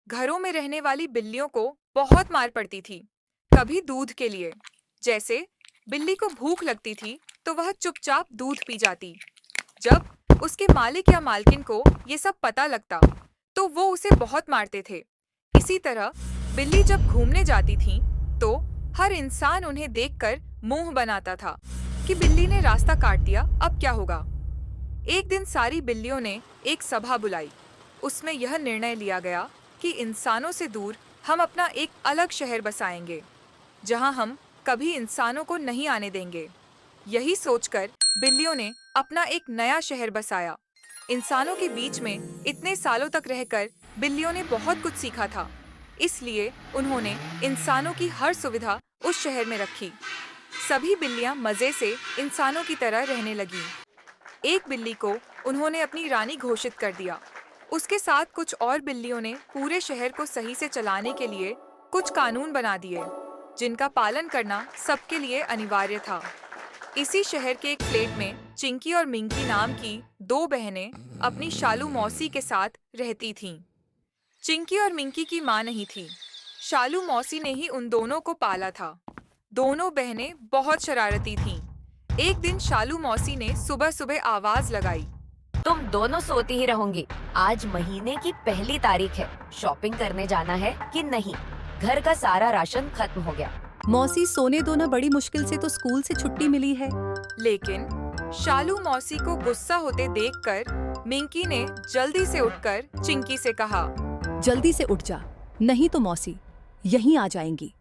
घरों में रहने वाली बिल्लियों को बहुत मार पड़ती थी। कभी दूध के लिए, जैसे बिल्ली को भूख लगती थी तो वह चुपचाप दूध पी जाती। जब उसके मालिक या मालकिन को ये सब पता लगता तो वो उसे बहुत मारते थे। इसी तरह बिल्ली जब घूमने जाती थी तो हर इंसान उन्हें देखकर मुंह बनाता था कि बिल्ली ने रास्ता काट दिया, अब क्या होगा। एक दिन सारी बिल्लियों ने एक सभा बुलाई। उसमें यह निर्णय लिया गया कि इंसानों से दूर हम अपना एक अलग शहर बसाएंगे, जहां हम कभी इंसानों को नहीं आने देंगे। यही सोचकर बिल्लियों ने अपना एक नया शहर बसाया। इंसानों के बीच में इतने सालों तक रहकर बिल्लियों ने बहुत कुछ सीखा था, इसलिए उन्होंने इंसानों की हर सुविधा उस शहर में रखी। सभी बिल्लियां मजे से इंसानों की तरह रहने लगीं। एक बिल्ली को उन्होंने अपनी रानी घोषित कर दिया। उसके साथ कुछ और बिल्लियों ने पूरे शहर को सही से चलाने के लिए कुछ कानून बना दिए, जिनका पालन करना सबके लिए अनिवार्य था। इसी शहर के एक फ्लैट में चिंकी और मिंकी नाम की दो बहनें अपनी शालू मौसी के साथ रहती थीं। चिंकी और मिंकी की माँ नहीं थी, शालू मौसी ने ही उन दोनों को पाला था। दोनों बहनें बहुत शरारती थीं। एक दिन शालू मौसी ने सुबह सुबह आवाज लगाई, तुम दोनों सोती ही रहोगी। आज महीने की पहली तारीख है, शॉपिंग करने जाना है कि नहीं? घर का सारा राशन खत्म हो गया। मौसी सोने दो ना, बड़ी मुश्किल से तो स्कूल से छुट्टी मिली है। लेकिन शालू मौसी को गुस्सा होते देखकर मिंकी ने जल्दी से उठकर चिंकी से कहा, जल्दी से उठ जा, नहीं तो मौसी यहीं आ जाएंगी।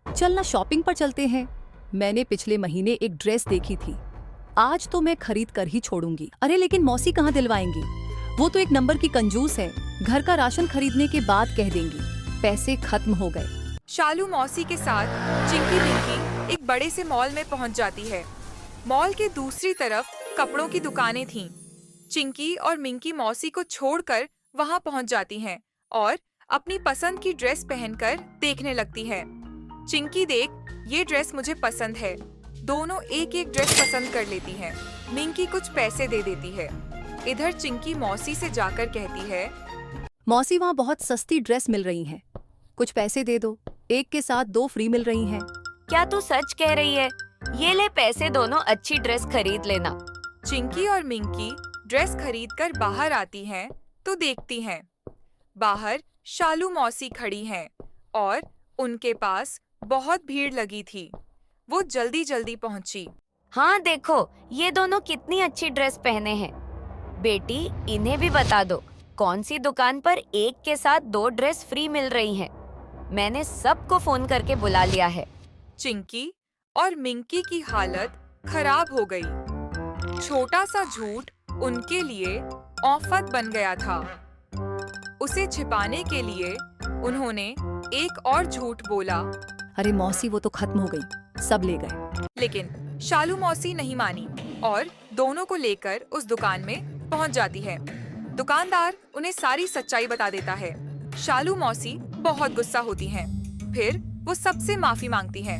चल ना, शॉपिंग पर चलते हैं। मैंने पिछले महीने एक ड्रेस देखी थी, आज तो मैं खरीद कर ही छोड़ूंगी। अरे लेकिन मौसी कहाँ दिलवाएंगी, वो तो एक नंबर की कंजूस है। घर का राशन खरीदने के बाद कह देंगी, पैसे खत्म हो गए। शालू मौसी के साथ चिंकी मिंकी एक बड़े से मॉल में पहुंच जाती है। मॉल के दूसरी तरफ कपड़ों की दुकानें थीं। चिंकी और मिंकी मौसी को छोड़कर वहां पहुंच जाती हैं और अपनी पसंद की ड्रेस पहनकर देखने लगती है। चिंकी, देख, ये ड्रेस मुझे पसंद है। दोनों एक एक ड्रेस पसंद कर लेती हैं। मिंकी कुछ पैसे दे देती है। इधर चिंकी मौसी से जाकर कहती है, मौसी वहाँ बहुत सस्ती ड्रेस मिल रही हैं, कुछ पैसे दे दो, एक के साथ दो फ्री मिल रही हैं। क्या तू सच कह रही है? ये ले पैसे, दोनों अच्छी ड्रेस खरीद लेना। चिंकी और मिंकी ड्रेस खरीदकर बाहर आती हैं तो देखती हैं बाहर शालू मौसी खड़ी हैं और उनके पास बहुत भीड़ लगी थी। वो जल्दी जल्दी पहुंची। हाँ देखो, ये दोनों कितनी अच्छी ड्रेस पहने हैं। बेटी, इन्हें भी बता दो कौन सी दुकान पर एक के साथ दो ड्रेस फ्री मिल रही हैं। मैंने सबको फोन करके बुला लिया है। चिंकी और मिंकी की हालत खराब हो गई। छोटा सा झूठ उनके लिए औफत बन गया था। उसे छिपाने के लिए उन्होंने एक और झूठ बोला। अरे मौसी, वो तो खत्म हो गई, सब ले गए। लेकिन शालू मौसी नहीं मानी और दोनों को लेकर उस दुकान में पहुंच जाती है। दुकानदार उन्हें सारी सच्चाई बता देता है। शालू मौसी बहुत गुस्सा होती हैं। फिर वो सबसे माफी मांगती हैं।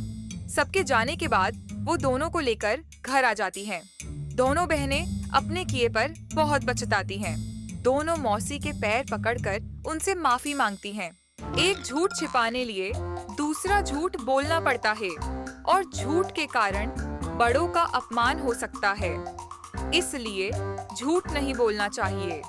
सबके जाने के बाद वो दोनों को लेकर घर आ जाती हैं। दोनों बहनें अपने किए पर बहुत पछताती हैं। दोनों मौसी के पैर पकड़कर उनसे माफी मांगती हैं। एक झूठ छिपाने लिए दूसरा झूठ बोलना पड़ता है और झूठ के कारण बड़ों का अपमान हो सकता है, इसलिए झूठ नहीं बोलना चाहिए।